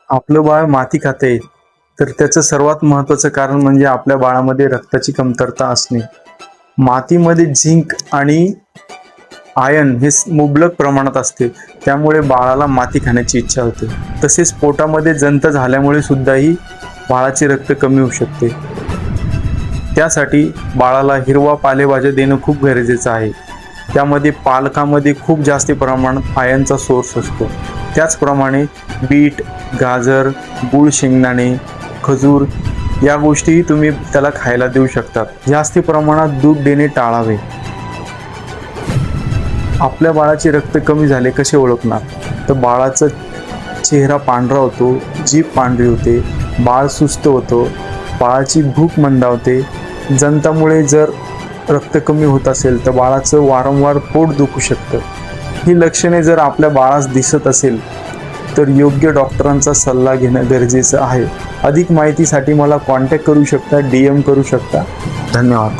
आपलं बाळ माती खाते तर त्याचं सर्वात महत्त्वाचं कारण म्हणजे आपल्या बाळामध्ये रक्ताची कमतरता असणे. मातीमध्ये झिंक आणि आयर्न हे मुबलक प्रमाणात असते, त्यामुळे बाळाला माती खाण्याची इच्छा होते. तसेच पोटामध्ये जंत झाल्यामुळे सुद्धाही बाळाचे रक्त कमी होऊ शकते. त्यासाठी बाळाला हिरवा पालेभाज्या देणं खूप गरजेचं आहे. त्यामध्ये पालकामध्ये खूप जास्त प्रमाणात आयर्नचा सोर्स असतो. त्याचप्रमाणे बीट, गाजर, गूळ शेंगदाणे, खजूर या गोष्टीही तुम्ही त्याला खायला देऊ शकतात. जास्ती प्रमाणात दूध देणे टाळावे. आपल्या बाळाचे रक्त कमी झाले कसे ओळखणार? तर बाळाचा चेहरा पांढरा होतो, जीभ पांढरी होते, बाळ सुस्त होतो, बाळाची भूक मंदावते. जंतामुळे जर रक्त कमी होत असेल तर बाळाचं वारंवार पोट दुखू शकतं. ही लक्षणे जर आपल्या बाळास दिसत असेल तर योग्य डॉक्टरांचा सल्ला घेणं गरजेचं आहे. अधिक माहितीसाठी मला कॉन्टॅक्ट करू शकता, DM करू शकता. धन्यवाद.